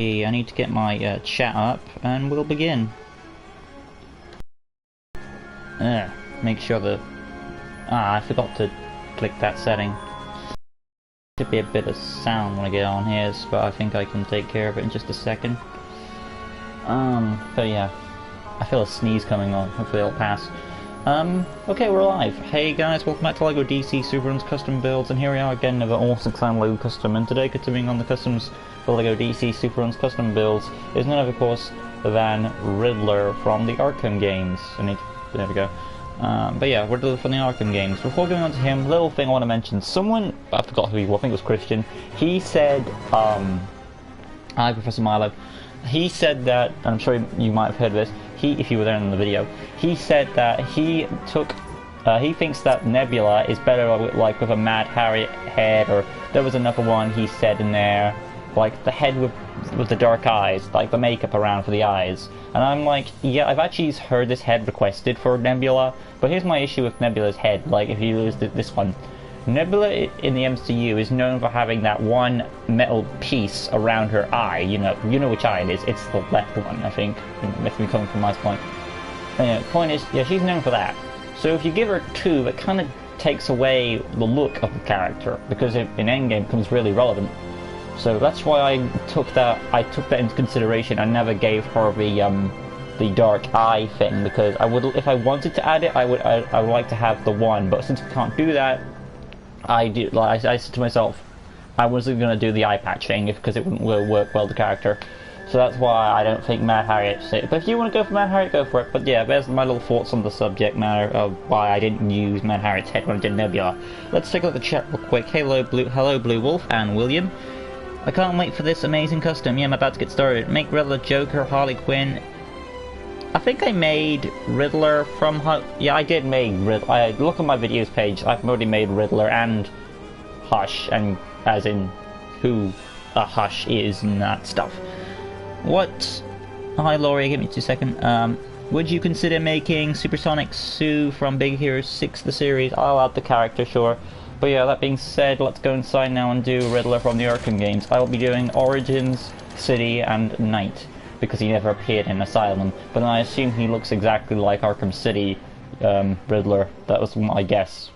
I need to get my chat up and we'll begin. Make sure that... I forgot to click that setting. Should be a bit of sound when I get on here, but I think I can take care of it in just a second. But yeah, I feel a sneeze coming on. Hopefully it'll pass. Okay, we're live. Hey guys, welcome back to LEGO DC Supervillains Custom Builds, and here we are again with an awesome clan LEGO Custom, and today continuing on the customs for LEGO DC Supervillains Custom Builds is none other, of course, than Riddler from the Arkham games. There we go. But yeah, Riddler from the Arkham games. Before going on to him, little thing I want to mention. Someone, I forgot who he was, I think it was Christian, he said, hi Professor Milo, he said that, and I'm sure you might have heard this, if you were there in the video, he said that he thinks that Nebula is better with a Mad Harriet head, or there was another one he said in there, like the head with the dark eyes, like the makeup around for the eyes. And I'm like, yeah, I've actually heard this head requested for Nebula, but here's my issue with Nebula's head. Like, if you lose this one, Nebula in the MCU is known for having that one metal piece around her eye. You know which eye it is. It's the left one, I think. If we're coming from my point. Anyway, point is, yeah, she's known for that. So if you give her two, it kind of takes away the look of the character, because in Endgame it becomes really relevant. So that's why I took that into consideration. I never gave her the dark eye thing, because I would, if I wanted to add it, I would like to have the one. But since we can't do that, I said to myself, I wasn't going to do the eye patch thing because it wouldn't work well with the character. So that's why I don't think Mad Harriet's it. But if you want to go for Mad Harriet, go for it. But yeah, there's my little thoughts on the subject matter of why I didn't use Mad Harriet's head when I did Nebula. Let's take a look at the chat real quick. Hello Blue Wolf and William. I can't wait for this amazing custom. Yeah, I'm about to get started. Make Riddler, Joker, Harley Quinn. I think I made Riddler from... Yeah, I did make Riddler. I look at my videos page. I've already made Riddler and Hush, and as in who a Hush is and that stuff. What? Hi Laurie, give me 2 seconds. Would you consider making Supersonic Sue from Big Hero 6 the series? I'll add the character, sure. But yeah, that being said, let's go inside now and do Riddler from the Arkham games. I will be doing Origins, City, and Knight, because he never appeared in Asylum. But I assume he looks exactly like Arkham City Riddler. That was my guess.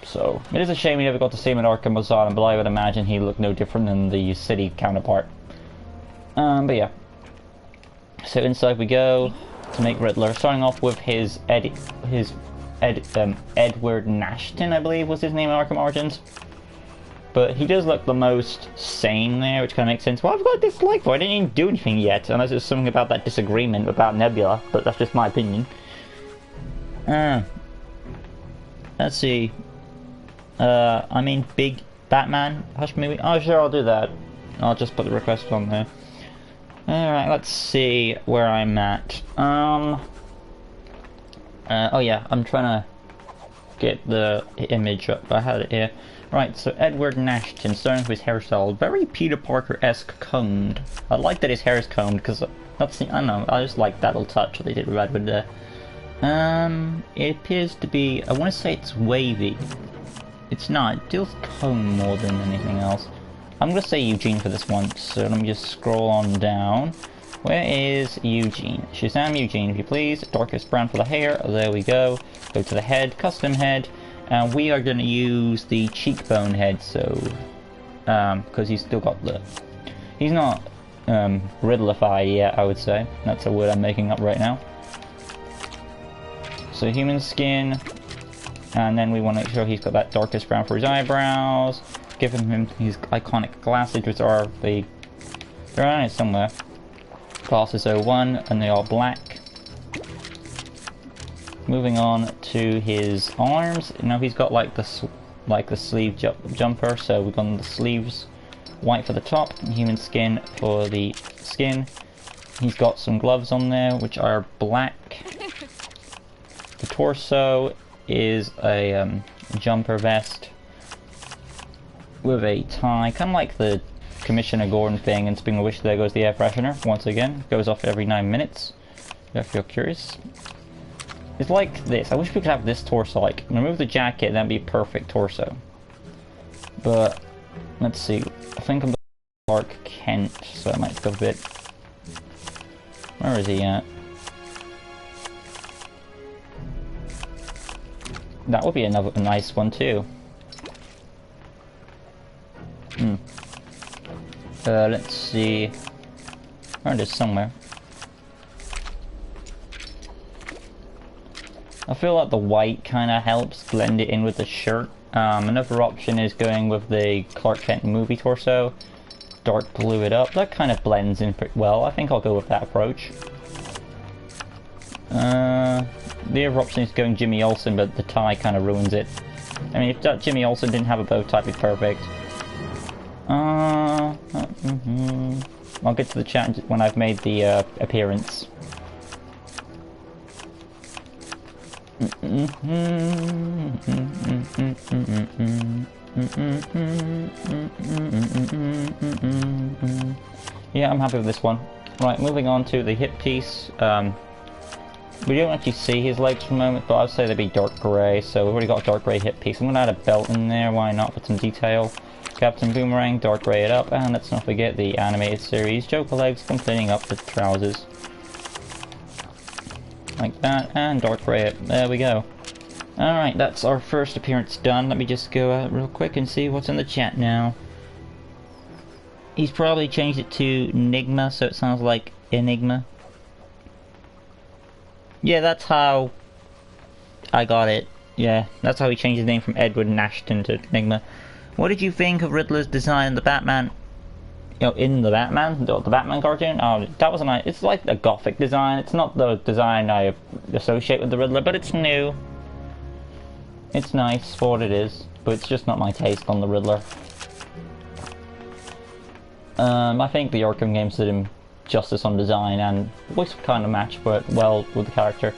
So, it is a shame we never got to see him in Arkham Asylum, but I would imagine he looked no different than the City counterpart. But yeah. So inside we go to make Riddler, starting off with Edward Nashton, I believe was his name in Arkham Origins. But he does look the most sane there, which kind of makes sense. Well, I've got a dislike for it. I didn't even do anything yet, unless it's something about that disagreement about Nebula, but that's just my opinion. Let's see. I mean, Big Batman Hush movie. Oh, sure, I'll do that. I'll just put the request on there. Alright, let's see where I'm at. Oh yeah, I'm trying to get the image up. I had it here. Right, so Edward Nashton, starting with his hairstyle, very Peter Parker-esque combed. I like that his hair is combed, because that's, I don't know, I just like that little touch that they did with Edward there. It appears to be, I want to say it's wavy. It's not, it feels combed more than anything else. I'm going to say Eugene for this one, so let me just scroll on down. Where is Eugene? Shazam Eugene, if you please. Darkest brown for the hair. There we go. Go to the head, custom head. And we are going to use the cheekbone head, so... because he's still got the... He's not Riddlified yet, I would say. That's a word I'm making up right now. So human skin. And then we want to make sure he's got that darkest brown for his eyebrows. Give him his iconic glasses, which are the... They're on it somewhere. Glasses 01, and they are black. Moving on to his arms. Now he's got like the sleeve jumper, so we've got the sleeves white for the top, and human skin for the skin. He's got some gloves on there, which are black. The torso is a jumper vest with a tie, kind of like the Commissioner Gordon thing in Speaking of which, there goes the air freshener once again. Goes off every 9 minutes, if you're curious. It's like this. I wish we could have this torso, like, remove the jacket and that'd be a perfect torso. But, let's see. I think I'm Clark Kent, so I might go a bit... Where is he at? That would be a nice one too. Let's see. Around it somewhere. I feel like the white kind of helps blend it in with the shirt. Another option is going with the Clark Kent movie torso. Dark blue it up. That kind of blends in pretty well. I think I'll go with that approach. The other option is going Jimmy Olsen, but the tie kind of ruins it. I mean, if that Jimmy Olsen didn't have a bow tie, it'd be perfect. I'll get to the chat when I've made the appearance. Yeah, I'm happy with this one. Right, moving on to the hip piece. We don't actually see his legs for a moment, but I'd say they'd be dark grey, so we've already got a dark grey hip piece. I'm going to add a belt in there, why not, with some detail. Captain Boomerang, dark grey it up, and let's not forget the animated series Joker legs completing up the trousers. Like that, and dark grey it. There we go. Alright, that's our first appearance done. Let me just go out real quick and see what's in the chat now. He's probably changed it to Nigma, so it sounds like Enigma. Yeah, that's how I got it. Yeah, that's how he changed his name from Edward Nashton to Nigma. What did you think of Riddler's design in the Batman? You know, in the Batman cartoon? Oh, that was a nice. It's like a gothic design. It's not the design I associate with the Riddler, but it's new. It's nice for what it is, but it's just not my taste on the Riddler. I think the Arkham games did him justice on design, and voice kind of match but well with the character.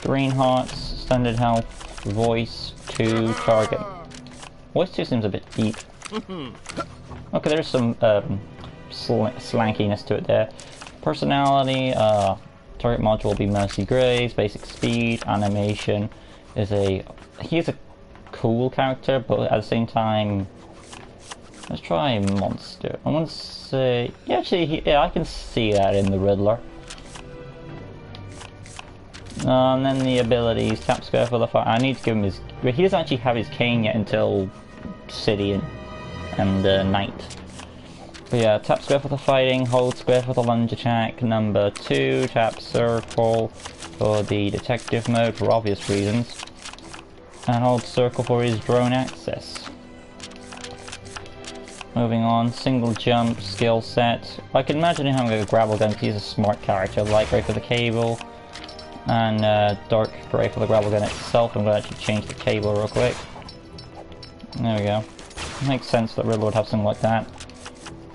Green hearts, standard health, voice 2, target. Voice 2 seems a bit deep. Okay, there's some slankiness to it there. Personality, target module will be Mercy Grace, basic speed, animation is he is a cool character, but at the same time, let's try monster. I want to say, yeah, actually, yeah, I can see that in the Riddler. And then the abilities, tap square for the fight. I need to give him his. He doesn't actually have his cane yet until City and Night. But yeah, tap square for the fighting, hold square for the lunge attack. Number 2, tap circle for the detective mode for obvious reasons. And hold circle for his drone access. Moving on, single jump, skill set. I can imagine him having a grapple gun because he's a smart character. Light grey for the cable, and dark grey for the grapple gun itself. I'm going to actually change the cable real quick. There we go. It makes sense that Riddler would have something like that.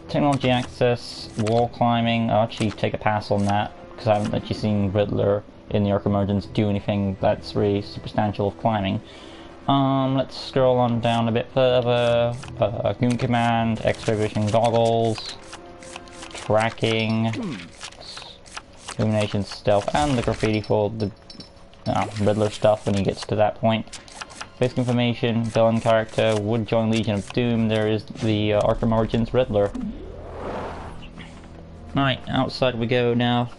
Technology access, wall climbing. I'll actually take a pass on that because I haven't actually seen Riddler in the Arkham Origins do anything that's really substantial of climbing. Let's scroll on down a bit further. Goon Command, X-ray vision goggles, tracking, illumination, stealth, and the graffiti for the Riddler stuff when he gets to that point. Basic information, villain character, would join Legion of Doom. There is the Arkham Origins Riddler. Right, outside we go now.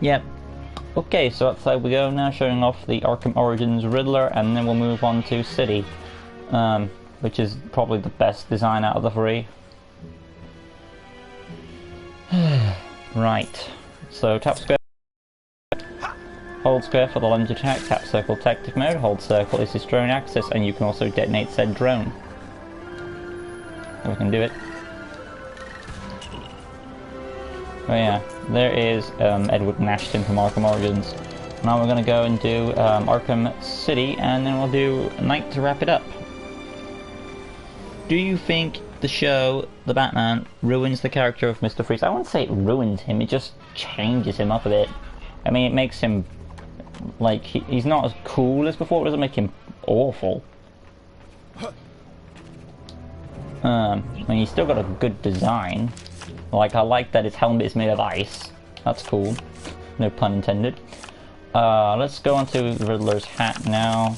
Yep. Okay, so outside we go now, showing off the Arkham Origins Riddler, and then we'll move on to City, which is probably the best design out of the three. Right, so tap square, hold square for the lunge attack, tap circle detective mode, hold circle is his drone access, and you can also detonate said drone. So we can do it. Oh yeah, there is Edward Nashton from Arkham Origins. Now we're going to go and do Arkham City, and then we'll do Night to wrap it up. Do you think the show, The Batman, ruins the character of Mr. Freeze? I wouldn't say it ruins him, it just changes him up a bit. I mean, it makes him, like, he's not as cool as before, it doesn't make him awful. I mean, he's still got a good design. Like, I like that his helmet is made of ice. That's cool. No pun intended. Let's go on to Riddler's hat now.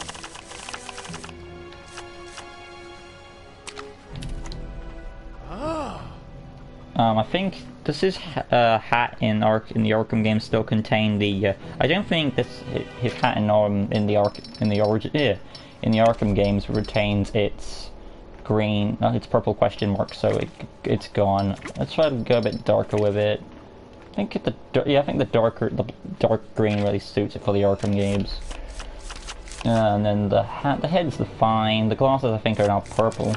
I think does his hat in the Arkham game still contain the? I don't think his hat in the Arkham games retains its green, its purple question mark. So it's gone. Let's try to go a bit darker with it. I think the dark green really suits it for the Arkham games. And then the head's fine. The glasses I think are now purple.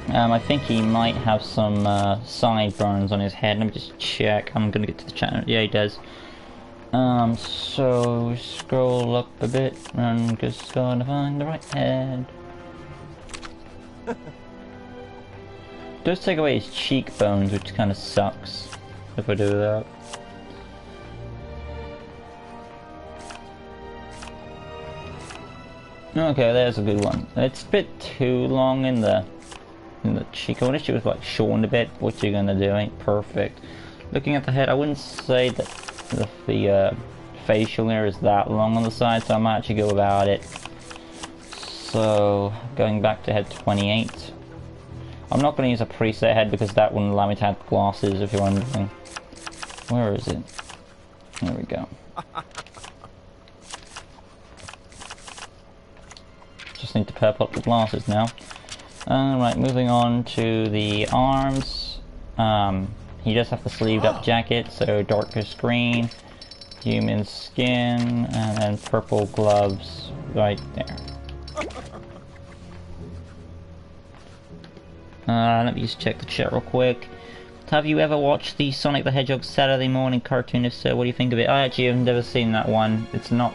I think he might have some sideburns on his head. Let me just check. I'm gonna get to the channel. Yeah, he does. So scroll up a bit and just gotta find the right head. Does take away his cheekbones, which kind of sucks if I do that. Okay, there's a good one. It's a bit too long in the cheek. I wish it was like shortened a bit. What you gonna do? Ain't perfect. Looking at the head, I wouldn't say that the facial hair is that long on the side, so I might actually go about it. So going back to head 28. I'm not going to use a preset head because that wouldn't allow me to add glasses. If you're wondering, where is it? There we go. Just need to purple up the glasses now. Right, moving on to the arms. He does have the sleeved up jacket, so darkest green, human skin, and then purple gloves right there. Let me just check the chat real quick. Have you ever watched the Sonic the Hedgehog Saturday morning cartoon? If so, what do you think of it? I actually have never seen that one. It's not...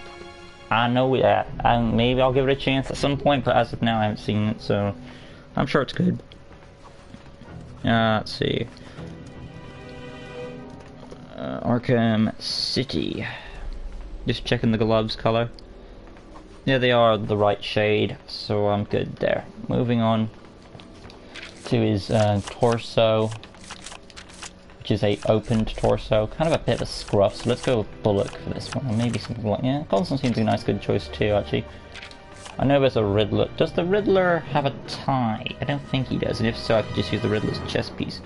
I know it, and maybe I'll give it a chance at some point, but as of now I haven't seen it, so... I'm sure it's good. Let's see. Arkham City. Just checking the gloves color. Yeah, they are the right shade, so I'm good there. Moving on to his torso, which is a opened torso, kind of a bit of a scruff. So let's go with Bullock for this one, or maybe something like Constantine's a nice, good choice too, actually. I know there's a Riddler. Does the Riddler have a tie? I don't think he does, and if so, I could just use the Riddler's chest piece.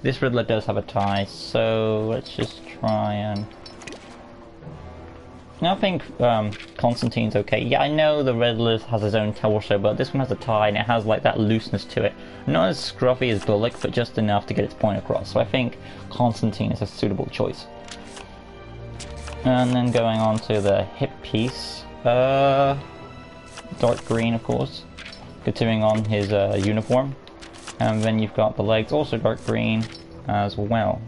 This Riddler does have a tie, so let's just try and... I think Constantine's okay. Yeah, I know the Riddler has his own torso, but this one has a tie and it has like that looseness to it. Not as scruffy as Bullock, but just enough to get its point across. So I think Constantine is a suitable choice. And then going on to the hip piece. Dark green, of course. Continuing on his uniform. And then you've got the legs, also dark green as well.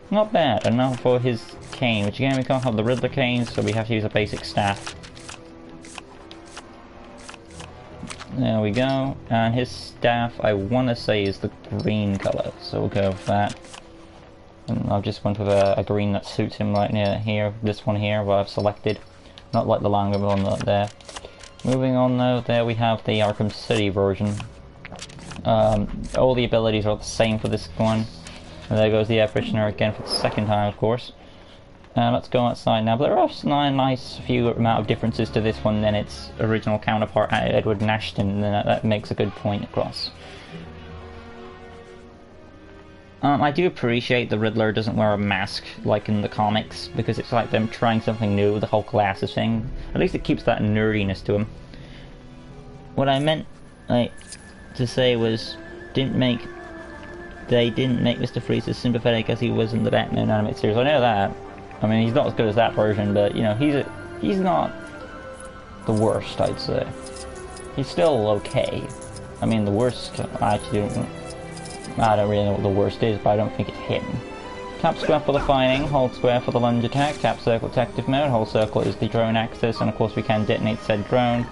Not bad. And now for his cane, which again we can't have the Riddler cane, so we have to use a basic staff. There we go. And his staff, I want to say, is the green colour, so we'll go with that. And I've just went with a green that suits him right near here. This one here, what I've selected. Not like the longer one there. Moving on though, there we have the Arkham City version. All the abilities are the same for this one. And there goes the air freshener again for the second time, of course. Let's go outside now, but there are a nice few amount of differences to this one than its original counterpart, Edward Nashton, and that makes a good point across. I do appreciate the Riddler doesn't wear a mask like in the comics, because it's like them trying something new with the whole glasses thing. At least it keeps that nerdiness to him. What I meant to say was, they didn't make Mr. Freeze as sympathetic as he was in the Batman animated series. I know that. I mean, he's not as good as that version, but you know, he's not the worst, I'd say. He's still okay. I mean, the worst, I don't really know what the worst is, but I don't think it's him. Tap square for the firing, hold square for the lunge attack, tap circle detective mode, hold circle is the drone axis, and of course we can detonate said drone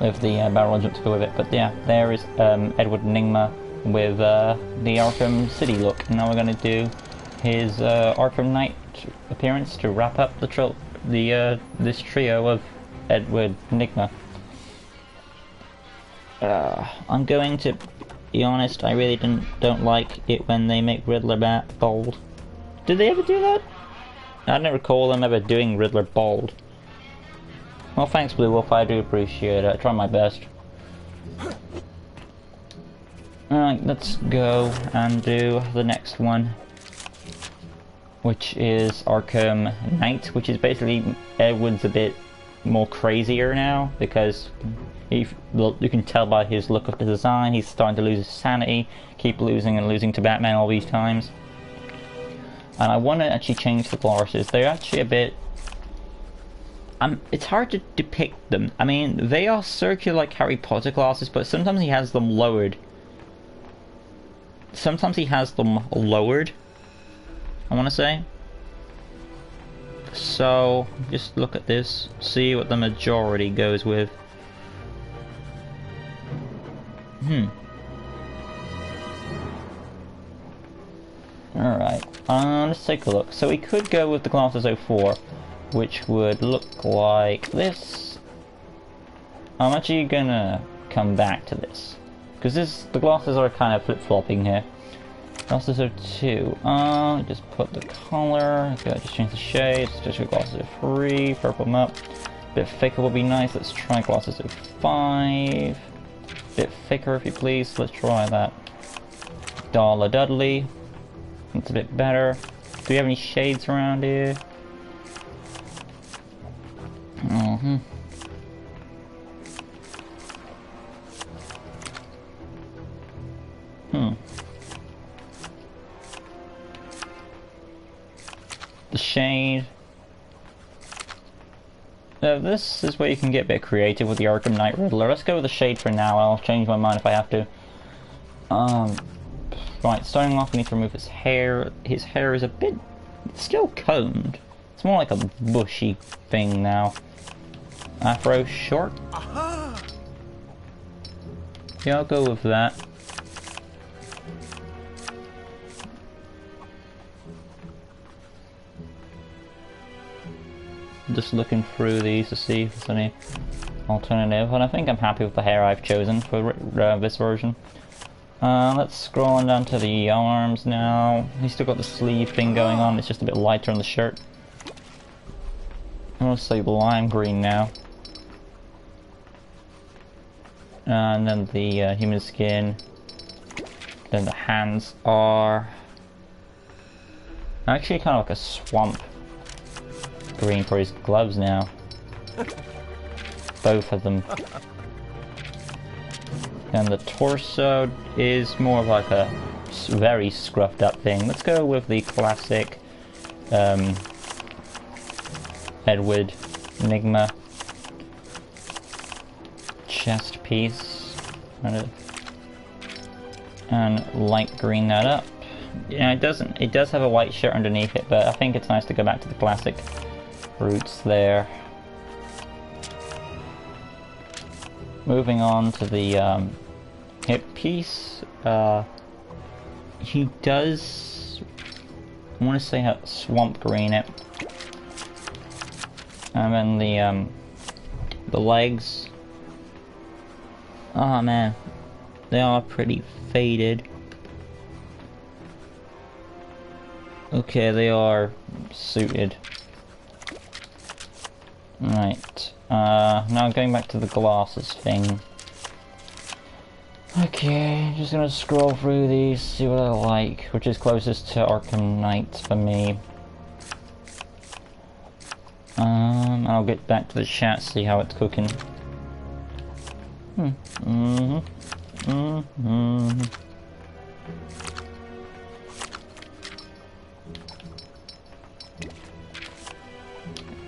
with the barrel jump to go with it. But yeah, there is Edward Nigma with the Arkham City look. And now we're going to do his Arkham Knight appearance to wrap up this trio of Edward Nigma. I'm going to be honest, I really don't like it when they make Riddler bald. Did they ever do that? I don't recall them ever doing Riddler bald. Well, thanks, Blue Wolf. I do appreciate it. I try my best. Alright, let's go and do the next one, which is Arkham Knight, which is basically Edward's a bit more crazier now, because you can tell by his look of the design, he's starting to lose his sanity, keep losing and losing to Batman all these times. And I want to actually change the glasses. They're actually a bit... it's hard to depict them. I mean, they are circular like Harry Potter glasses, but sometimes he has them lowered. Sometimes he has them lowered, I want to say. So, just look at this, see what the majority goes with. Alright, let's take a look. So we could go with the Glasses 04, which would look like this. I'm actually gonna come back to this, because the glasses are kind of flip-flopping here. Glasses 02, just put the color, okay, just change the shades, just go Glasses 03, purple them up. Bit thicker would be nice, let's try Glasses 05. Bit thicker if you please, let's try that. Dollar Dudley, that's a bit better. Do we have any shades around here? The shade. This is where you can get a bit creative with the Arkham Knight Riddler. Let's go with the shade for now. I'll change my mind if I have to. Right, starting off, we need to remove his hair. His hair is a bit still combed. It's more like a bushy thing now. Afro short. Yeah, I'll go with that. Just looking through these to see if there's any alternative, and I think I'm happy with the hair I've chosen for this version. Let's scroll on down to the arms now. He's still got the sleeve thing going on, it's just a bit lighter on the shirt. I'm gonna say lime green now. And then the human skin. Then the hands are actually kind of like a swamp green for his gloves now. Both of them. And the torso is more of like a very scruffed up thing. Let's go with the classic Edward Nigma chest piece. And light green that up. Yeah, it does have a white shirt underneath it, but I think it's nice to go back to the classic roots there. Moving on to the hip piece. He does, I want to say, swamp green it. And then the legs. Oh man, they are pretty faded. Okay, they are suited. Right, now going back to the glasses thing. Okay, just gonna scroll through these, see what I like, which is closest to Arkham Knight for me. I'll get back to the chat, see how it's cooking.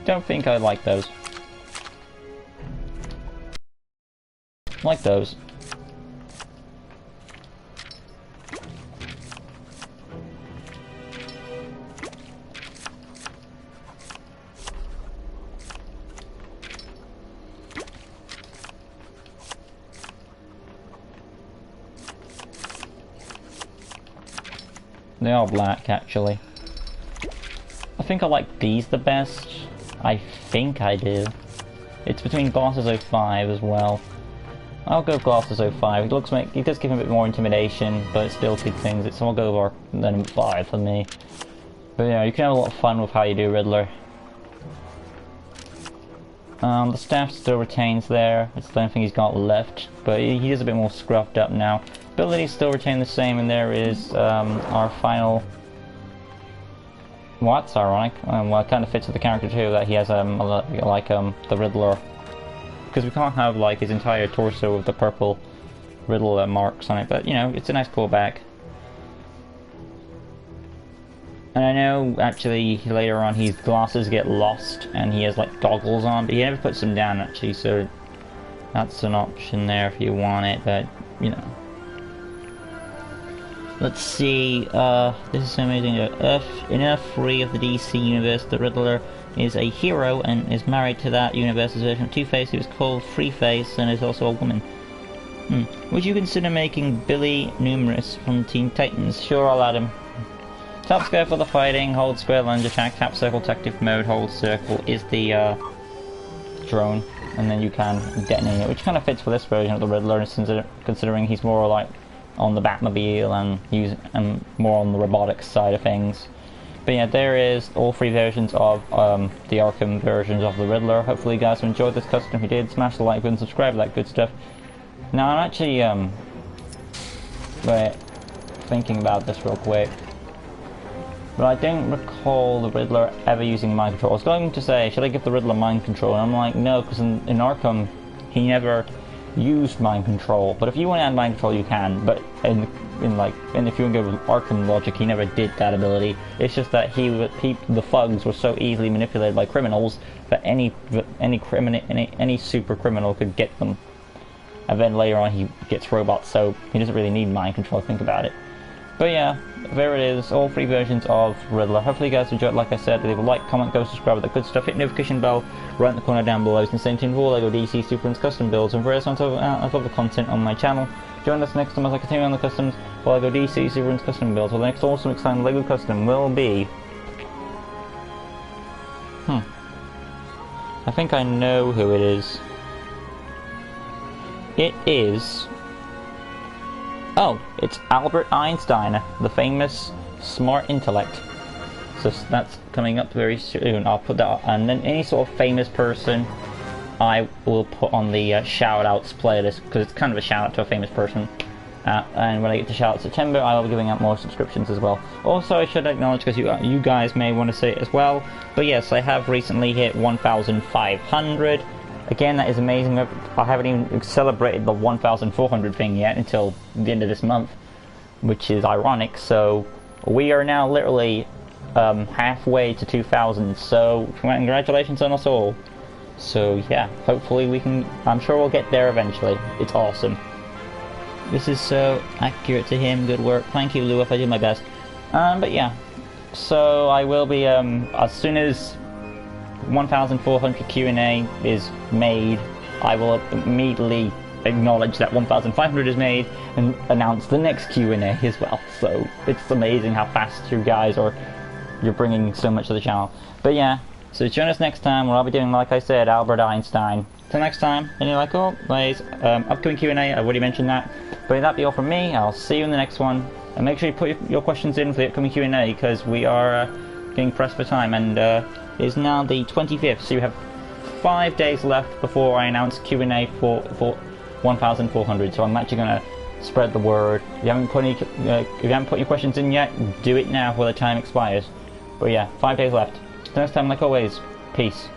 Don't think I like those. Like those. They are black, actually. I think I like these the best. I think I do. It's between Glasses 05 as well. I'll go Glasses 05. It does give him a bit more intimidation, but it still keeps things. So I'll go with 5 for me. But yeah, you can have a lot of fun with how you do Riddler. The staff still retains there. It's the only thing he's got left, but he is a bit more scruffed up now. Abilities still retain the same, and there is our final. Well, that's ironic. Well, it kind of fits with the character too that he has the Riddler, because we can't have like his entire torso with the purple Riddler marks on it. But you know, it's a nice callback. And I know, actually, later on his glasses get lost and he has like goggles on, but he never puts them down actually, so that's an option there if you want it, but you know. Let's see, this is amazing. In Earth 3 of the DC universe, the Riddler is a hero and is married to that universe's version of Two-Face, who is called Three-Face and is also a woman. Would you consider making Billy numerous from Teen Titans? Sure, I'll add him. Tap square for the fighting, hold square lunge attack, tap circle tactic mode, hold circle is the drone, and then you can detonate it, which kind of fits for this version of the Riddler, considering he's more like on the Batmobile and more on the robotics side of things. But yeah, there is all three versions of the Arkham versions of the Riddler. Hopefully you guys enjoyed this custom. If you did, smash the like button, subscribe, that good stuff. Now I'm actually thinking about this real quick. But I don't recall the Riddler ever using mind control. I was going to say, should I give the Riddler mind control? And I'm like, no, because in Arkham, he never used mind control. But if you want to add mind control, you can. But if you want to go with Arkham logic, he never did that ability. It's just that the thugs were so easily manipulated by criminals that any super criminal could get them. And then later on, he gets robots, so he doesn't really need mind control. Think about it. But yeah, there it is, all three versions of Riddler. Hopefully you guys enjoyed. Like I said, leave a like, comment, go subscribe, that good stuff. Hit notification bell right in the corner down below. It's the same team for all LEGO DC Superheroes custom builds and various other content on my channel. Join us next time as I continue on the customs for LEGO DC Superheroes custom builds. Well, the next awesome exciting LEGO custom will be... I think I know who it is. It is... Oh, it's Albert Einstein, the famous smart intellect. So that's coming up very soon. I'll put that, and then any sort of famous person I will put on the shout-outs playlist, because it's kind of a shout-out to a famous person. And when I get to shout-out September, I will be giving out more subscriptions as well. Also, I should acknowledge, because you guys may want to see it as well, but yes, I have recently hit 1,500. Again, that is amazing. I haven't even celebrated the 1,400 thing yet until the end of this month, which is ironic. So we are now literally halfway to 2,000. So congratulations on us all. So yeah, hopefully we can. I'm sure we'll get there eventually. It's awesome. This is so accurate to him. Good work. Thank you, Lou. If I did my best. But yeah. So I will be as soon as 1,400 Q&A is made, I will immediately acknowledge that 1,500 is made and announce the next Q&A as well. So it's amazing how fast you guys you're bringing so much to the channel. But yeah, so join us next time where I'll be doing, like I said, Albert Einstein. Till next time, and you're like, oh, guys, upcoming Q&A, I've already mentioned that. But that'll be all from me. I'll see you in the next one. And make sure you put your questions in for the upcoming Q&A, because we are getting pressed for time, and it is now the 25th, so you have 5 days left before I announce Q&A for 1,400. So I'm actually going to spread the word. If you haven't put your questions in yet, do it now before the time expires. But yeah, 5 days left. Till next time, like always, peace.